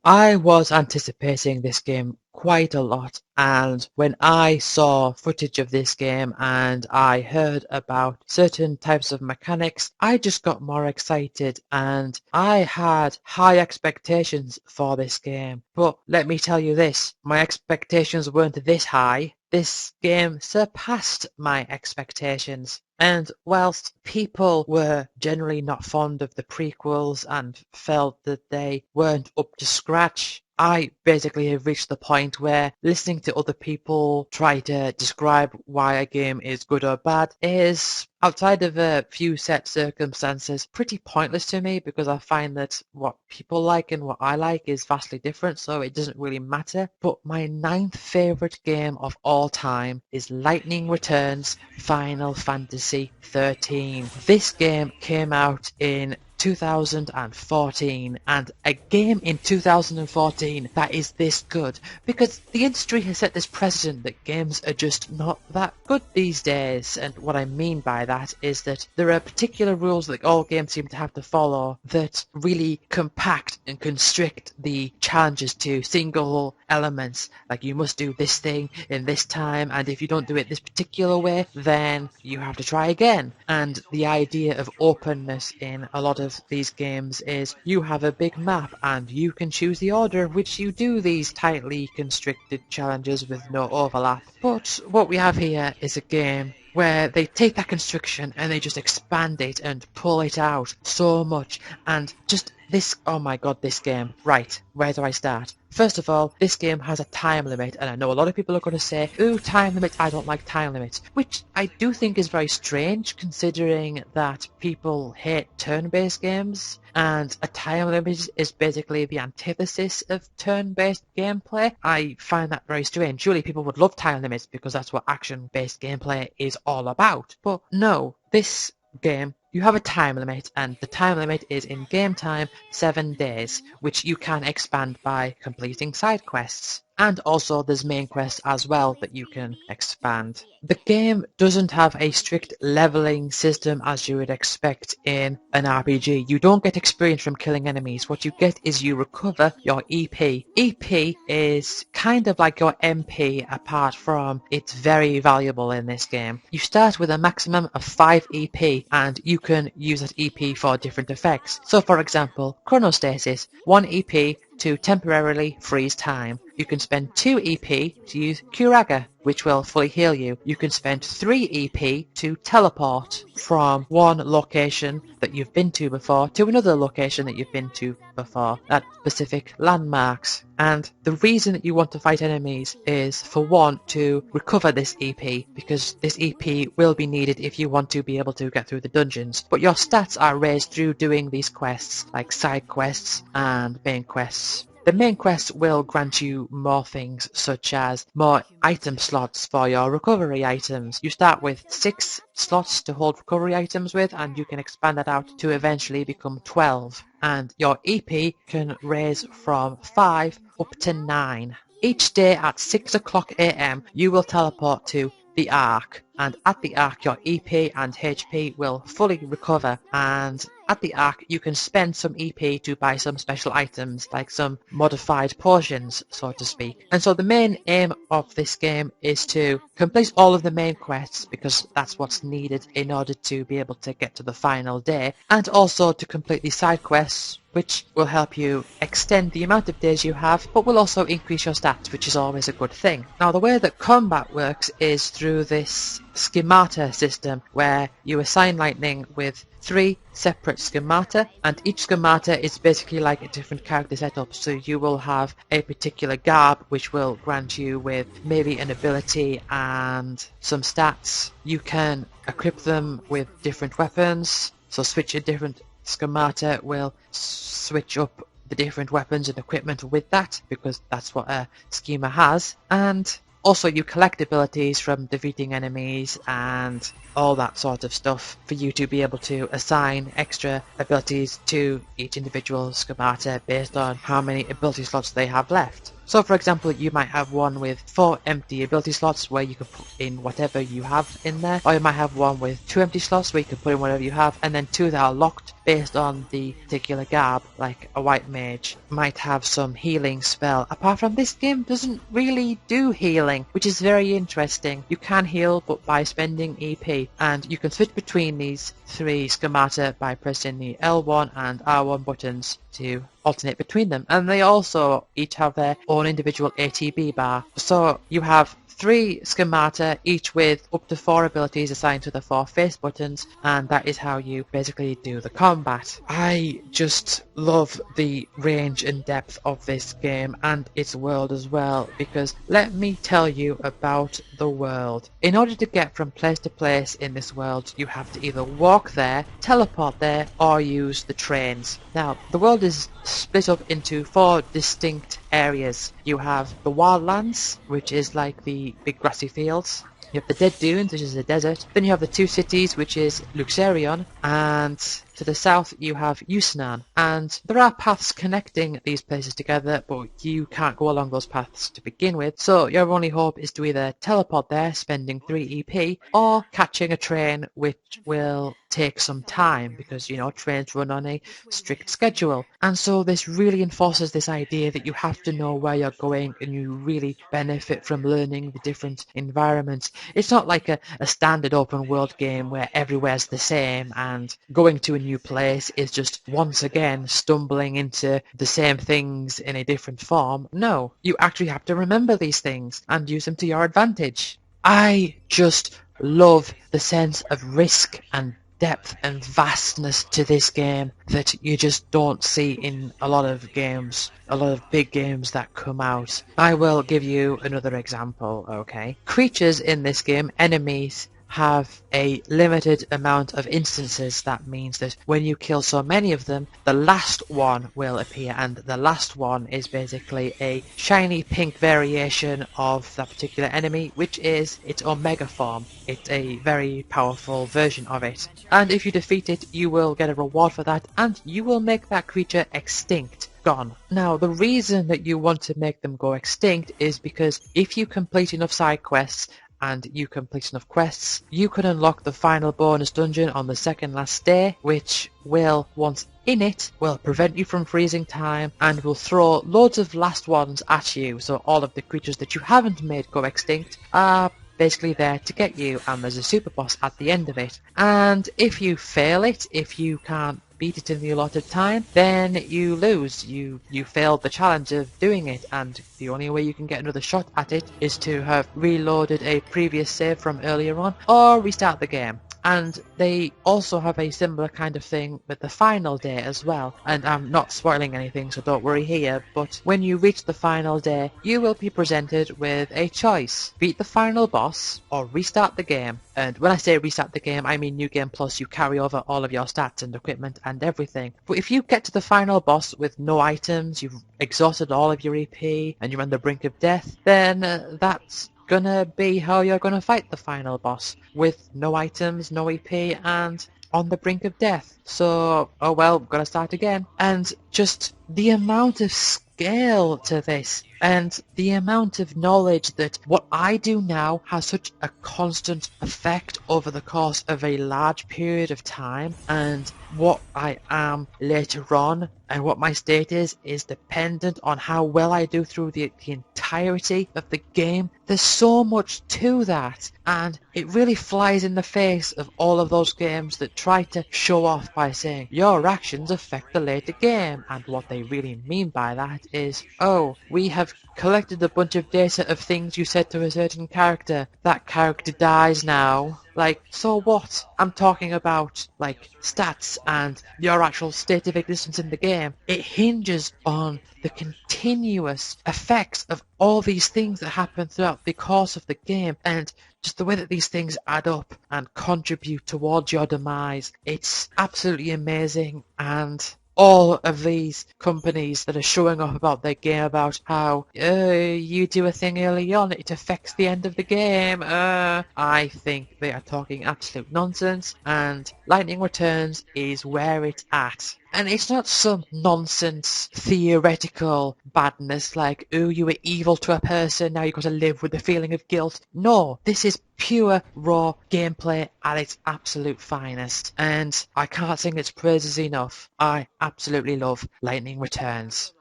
I was anticipating this game quite a lot, and when I saw footage of this game and I heard about certain types of mechanics, I just got more excited and I had high expectations for this game. But let me tell you this, my expectations weren't this high. This game surpassed my expectations. And whilst people were generally not fond of the prequels and felt that they weren't up to scratch, I basically have reached the point where listening to other people try to describe why a game is good or bad is, outside of a few set circumstances, pretty pointless to me because I find that what people like and what I like is vastly different, so it doesn't really matter. But my ninth favourite game of all time is Lightning Returns Final Fantasy 13. This game came out in 2014, and a game in 2014 that is this good, because the industry has set this precedent that games are just not that good these days. And what I mean by that is that there are particular rules that all games seem to have to follow that really compact and constrict the challenges to single elements, like you must do this thing in this time, and if you don't do it this particular way then you have to try again. And the idea of openness in a lot of these games is you have a big map and you can choose the order in which you do these tightly constricted challenges with no overlap. But what we have here is a game where they take that constriction and they just expand it and pull it out so much, and just this, oh my god, this game. Right, where do I start? First of all, this game has a time limit, and I know a lot of people are going to say, ooh, time limit, I don't like time limits, which I do think is very strange considering that people hate turn-based games, and a time limit is basically the antithesis of turn-based gameplay. I find that very strange. Surely people would love time limits because that's what action-based gameplay is all about. But no, this game, you have a time limit, and the time limit is in game time 7 days, which you can expand by completing side quests. And also there's main quests as well that you can expand. The game doesn't have a strict leveling system as you would expect in an RPG. You don't get experience from killing enemies. What you get is you recover your EP. EP is kind of like your MP, apart from it's very valuable in this game. You start with a maximum of 5 EP and you can use that EP for different effects. So for example, chronostasis, 1 EP to temporarily freeze time. You can spend 2 EP to use Curaga, which will fully heal you. You can spend 3 EP to teleport from one location that you've been to before to another location that you've been to before at specific landmarks. And the reason that you want to fight enemies is, for one, to recover this EP, because this EP will be needed if you want to be able to get through the dungeons. But your stats are raised through doing these quests, like side quests and main quests. The main quest will grant you more things, such as more item slots for your recovery items. You start with 6 slots to hold recovery items with, and you can expand that out to eventually become 12. And your EP can raise from 5 up to 9. Each day at 6 o'clock AM, you will teleport to the Ark, and at the Ark your EP and HP will fully recover, and at the Ark you can spend some EP to buy some special items, like some modified potions, so to speak. And so the main aim of this game is to complete all of the main quests, because that's what's needed in order to be able to get to the final day, and also to complete the side quests, which will help you extend the amount of days you have, but will also increase your stats, which is always a good thing. Now, the way that combat works is through this schemata system, where you assign Lightning with 3 separate schemata, and each schemata is basically like a different character setup. So you will have a particular garb, which will grant you with maybe an ability and some stats. You can equip them with different weapons, so switch a different schemata will switch up the different weapons and equipment with that, because that's what a schema has. And also you collect abilities from defeating enemies and all that sort of stuff for you to be able to assign extra abilities to each individual schemata based on how many ability slots they have left. So for example, you might have one with 4 empty ability slots where you can put in whatever you have in there, or you might have one with 2 empty slots where you can put in whatever you have, and then 2 that are locked based on the particular garb, like a white mage might have some healing spell. Apart from this game doesn't really do healing, which is very interesting. You can heal but by spending EP, and you can switch between these 3 schemata by pressing the L1 and R1 buttons to alternate between them, and they also each have their own individual ATB bar. So you have 3 schemata, each with up to 4 abilities assigned to the 4 face buttons, and that is how you basically do the combat. I just love the range and depth of this game and its world as well, because let me tell you about the world. In order to get from place to place in this world, you have to either walk there, teleport there, or use the trains. Now, the world is split up into 4 distinct areas. You have the wildlands, which is like the big grassy fields. You have the dead dunes, which is a desert. Then you have the 2 cities, which is Luxerion, and to the south you have Yusnan. And there are paths connecting these places together, but you can't go along those paths to begin with. So your only hope is to either teleport there, spending 3 EP, or catching a train, which will take some time because, you know, trains run on a strict schedule. And so this really enforces this idea that you have to know where you're going, and you really benefit from learning the different environments. It's not like a standard open world game where everywhere's the same and going to a new place is just once again stumbling into the same things in a different form. No, you actually have to remember these things and use them to your advantage. I just love the sense of risk and depth and vastness to this game that you just don't see in a lot of games, a lot of big games that come out. I will give you another example, okay? Creatures in this game, enemies, have a limited amount of instances. That means that when you kill so many of them, the last one will appear, and the last one is basically a shiny pink variation of that particular enemy, which is its Omega form. It's a very powerful version of it, and if you defeat it, you will get a reward for that, and you will make that creature extinct. Gone. Now, the reason that you want to make them go extinct is because if you complete enough side quests and you complete enough quests, you can unlock the final bonus dungeon on the second last day, which will, once in it, will prevent you from freezing time and will throw loads of last ones at you. So all of the creatures that you haven't made go extinct are basically there to get you, and there's a super boss at the end of it. And if you fail it, if you can't beat it in the allotted time, then you lose. You failed the challenge of doing it, and the only way you can get another shot at it is to have reloaded a previous save from earlier on or restart the game. And they also have a similar kind of thing with the final day as well. And I'm not spoiling anything, so don't worry here, but when you reach the final day, you will be presented with a choice. Beat the final boss or restart the game. And when I say restart the game, I mean New Game Plus. You carry over all of your stats and equipment and everything. But if you get to the final boss with no items, you've exhausted all of your EP, and you're on the brink of death, then that's gonna be how you're gonna fight the final boss, with no items, no EP, and on the brink of death. So, oh well, gotta start again. And just the amount of scale to this, and the amount of knowledge that what I do now has such a constant effect over the course of a large period of time, and what I am later on and what my state is dependent on how well I do through the entirety of the game. There's so much to that, and it really flies in the face of all of those games that try to show off by saying your actions affect the later game, and what they really mean by that is, oh, we have collected a bunch of data of things you said to a certain character. That character dies now. Like, so what? I'm talking about, like, stats and your actual state of existence in the game. It hinges on the continuous effects of all these things that happen throughout the course of the game, and just the way that these things add up and contribute towards your demise. It's absolutely amazing, and all of these companies that are showing off about their game, about how you do a thing early on, it affects the end of the game, I think they are talking absolute nonsense, and Lightning Returns is where it's at. And it's not some nonsense theoretical badness like, oh, you were evil to a person, now you've got to live with the feeling of guilt. No, this is pure raw gameplay at its absolute finest. And I can't sing its praises enough. I absolutely love Lightning Returns.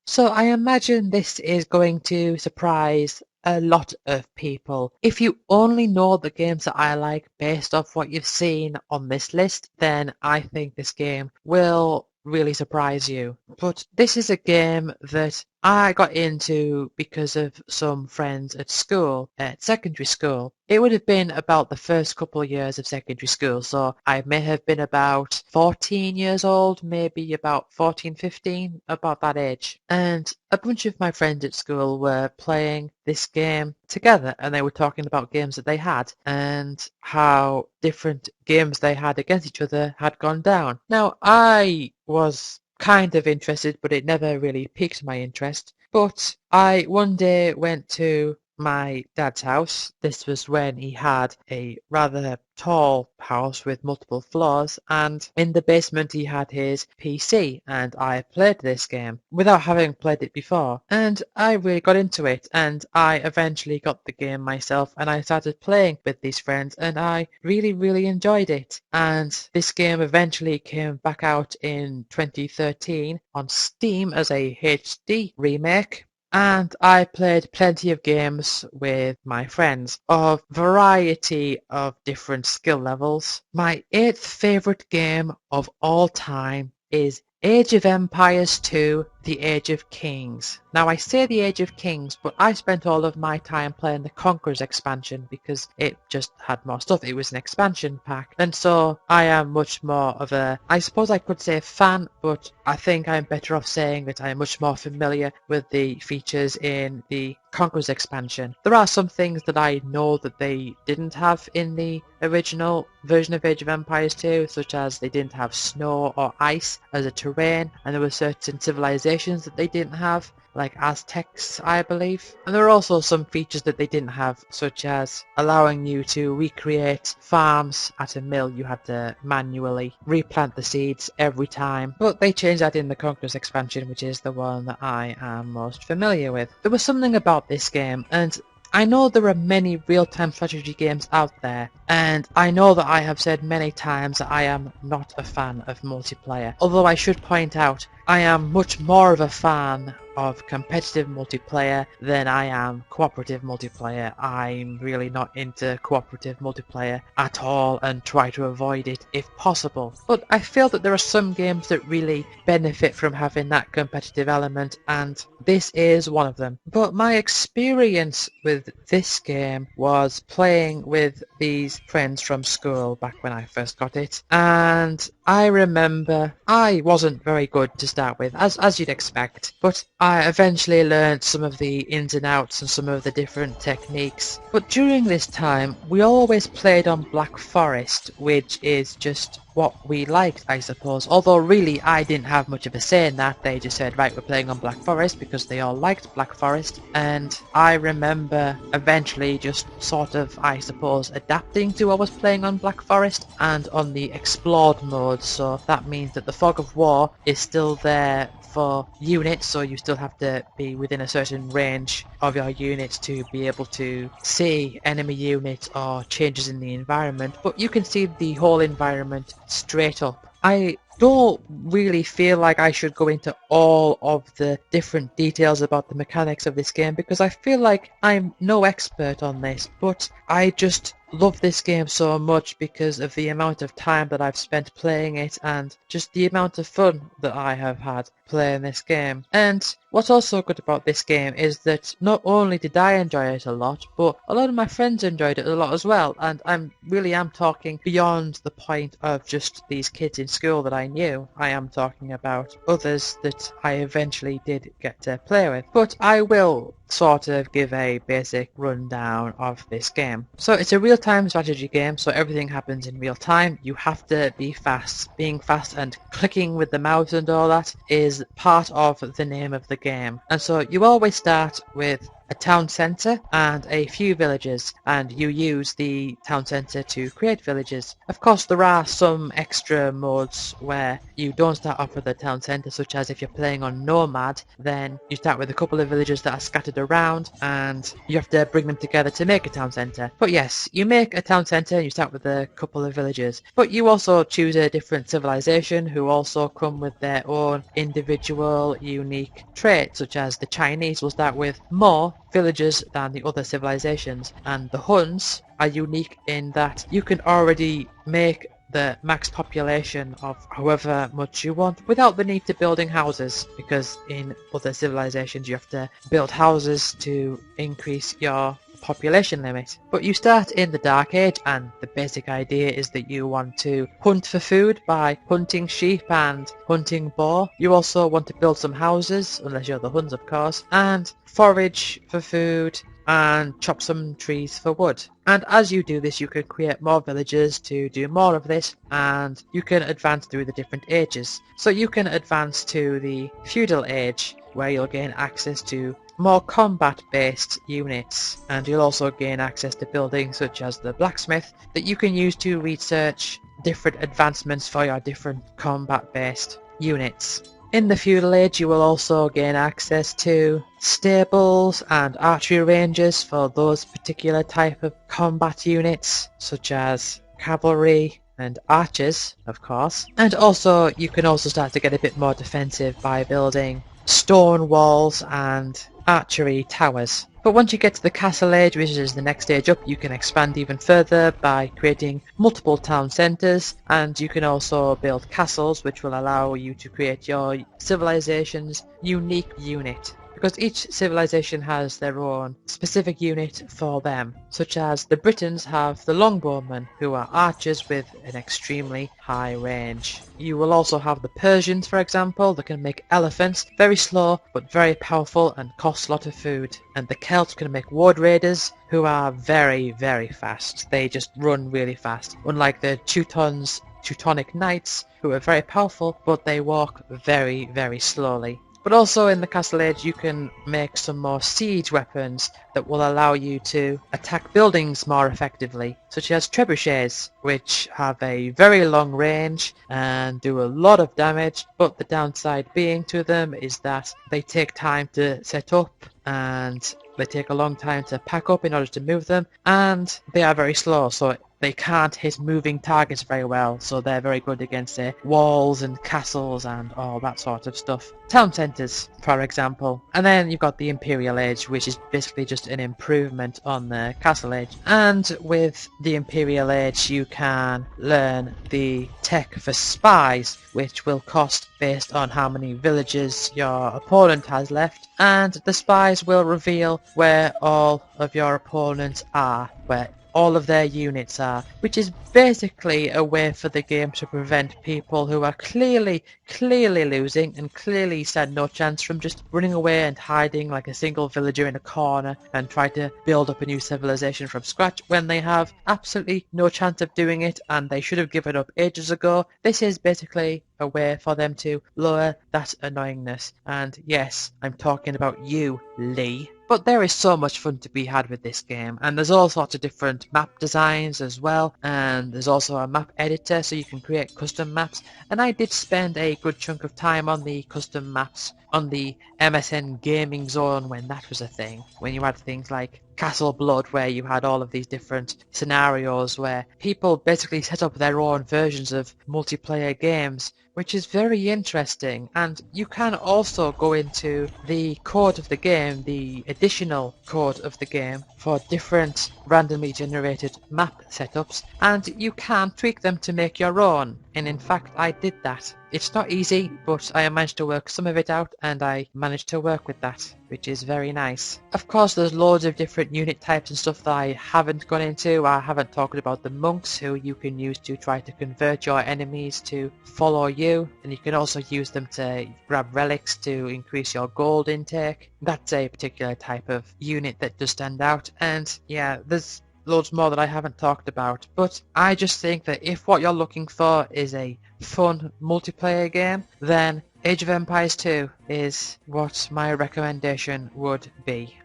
So I imagine this is going to surprise a lot of people. If you only know the games that I like based off what you've seen on this list, then I think this game will really surprise you. But this is a game that I got into because of some friends at school, at secondary school. It would have been about the first couple of years of secondary school, so I may have been about 14 years old, maybe about 14, 15, about that age. And a bunch of my friends at school were playing this game together, and they were talking about games that they had and how different games they had against each other had gone down. Now, I was kind of interested, but it never really piqued my interest. But I one day went to my dad's house. This was when he had a rather tall house with multiple floors, and in the basement he had his PC, and I played this game without having played it before, and I really got into it, and I eventually got the game myself, and I started playing with these friends, and I really enjoyed it. And this game eventually came back out in 2013 on Steam as a HD remake, and I played plenty of games with my friends of variety of different skill levels. My eighth favourite game of all time is Age of Empires 2: The Age of Kings. Now I say The Age of Kings, but I spent all of my time playing the Conquerors expansion because it just had more stuff. It was an expansion pack. And so I am much more of a, I suppose I could say fan, but I think I'm better off saying that I am much more familiar with the features in the Conquerors expansion. There are some things that I know that they didn't have in the original version of Age of Empires 2, such as they didn't have snow or ice as a terrain, and there were certain civilizations that they didn't have, like Aztecs, I believe. And there are also some features that they didn't have, such as allowing you to recreate farms at a mill. You had to manually replant the seeds every time. But they changed that in the Conquerors expansion, which is the one that I am most familiar with. There was something about this game, and I know there are many real-time strategy games out there, and I know that I have said many times that I am not a fan of multiplayer. Although I should point out, I am much more of a fan of competitive multiplayer than I am cooperative multiplayer. I'm really not into cooperative multiplayer at all and try to avoid it if possible. But I feel that there are some games that really benefit from having that competitive element, and this is one of them. But my experience with this game was playing with these friends from school back when I first got it, and I remember I wasn't very good to start with, as you'd expect, but I eventually learned some of the ins and outs and some of the different techniques. But during this time, we always played on Black Forest, which is just what we liked, I suppose. Although really I didn't have much of a say in that. They just said, right, we're playing on Black Forest because they all liked Black Forest. And I remember eventually just sort of, I suppose, adapting to what was playing on Black Forest and on the explored mode. So that means that the fog of war is still there for units, so you still have to be within a certain range of your units to be able to see enemy units or changes in the environment, but you can see the whole environment straight up. I don't really feel like I should go into all of the different details about the mechanics of this game because I feel like I'm no expert on this, but I just love this game so much because of the amount of time that I've spent playing it and just the amount of fun that I have had playing this game. And what's also good about this game is that not only did I enjoy it a lot, but a lot of my friends enjoyed it a lot as well, and I really am talking beyond the point of just these kids in school that I knew. I am talking about others that I eventually did get to play with. But I will sort of give a basic rundown of this game. So it's a real real-time strategy game, so everything happens in real time. You have to be fast. Being fast and clicking with the mouse and all that is part of the name of the game. And so you always start with a town centre and a few villages, and you use the town centre to create villages. Of course, there are some extra modes where you don't start off with a town centre, such as if you're playing on Nomad, then you start with a couple of villages that are scattered around and you have to bring them together to make a town centre. But yes, you make a town centre and you start with a couple of villages, but you also choose a different civilization who also come with their own individual unique traits, such as the Chinese will start with more villages than the other civilizations, and the Huns are unique in that you can already make the max population of however much you want without the need to building houses, because in other civilizations you have to build houses to increase your population limit. But you start in the Dark Age, and the basic idea is that you want to hunt for food by hunting sheep and hunting boar. You also want to build some houses, unless you're the Huns of course, and forage for food and chop some trees for wood. And as you do this, you can create more villages to do more of this, and you can advance through the different ages. So you can advance to the feudal age, where you'll gain access to more combat-based units, and you'll also gain access to buildings such as the blacksmith that you can use to research different advancements for your different combat-based units. In the feudal age, you will also gain access to stables and archery ranges for those particular type of combat units, such as cavalry and archers, of course. And also, you can also start to get a bit more defensive by building stone walls and archery towers. But once you get to the Castle Age, which is the next stage up, you can expand even further by creating multiple town centres, and you can also build castles, which will allow you to create your civilization's unique unit, because each civilization has their own specific unit for them, such as the Britons have the longbowmen, who are archers with an extremely high range. You will also have the Persians, for example, that can make elephants very slow but very powerful and cost a lot of food. And the Celts can make ward raiders, who are very, very fast. They just run really fast, unlike the Teutonic Knights, who are very powerful, but they walk very, very slowly. But also in the Castle Age you can make some more siege weapons that will allow you to attack buildings more effectively, such as trebuchets, which have a very long range and do a lot of damage, but the downside being to them is that they take time to set up and they take a long time to pack up in order to move them, and they are very slow, so they can't hit moving targets very well, so they're very good against, say, walls and castles and all that sort of stuff. Town centres, for example. And then you've got the Imperial Age, which is basically just an improvement on the Castle Age. And with the Imperial Age, you can learn the tech for spies, which will cost based on how many villages your opponent has left. And the spies will reveal where all of your opponents are, where all of their units are, which is basically a way for the game to prevent people who are clearly losing and clearly stand no chance from just running away and hiding like a single villager in a corner and try to build up a new civilization from scratch when they have absolutely no chance of doing it and they should have given up ages ago. This is basically a way for them to lower that annoyingness. And yes, I'm talking about you, Lee. But there is so much fun to be had with this game, and there's all sorts of different map designs as well, and there's also a map editor so you can create custom maps, and I did spend a good chunk of time on the custom maps on the MSN Gaming Zone when that was a thing, when you had things like Castle Blood, where you had all of these different scenarios where people basically set up their own versions of multiplayer games, which is very interesting. And you can also go into the code of the game, the additional code of the game, for different randomly generated map setups, and you can tweak them to make your own. And in fact, I did that. It's not easy, but I managed to work some of it out, and I managed to work with that, which is very nice. Of course, there's loads of different unit types and stuff that I haven't gone into. I haven't talked about the monks, who you can use to try to convert your enemies to follow you, and you can also use them to grab relics to increase your gold intake. That's a particular type of unit that does stand out, and yeah, there's loads more that I haven't talked about. But I just think that if what you're looking for is a fun multiplayer game, then Age of Empires 2 is what my recommendation would be.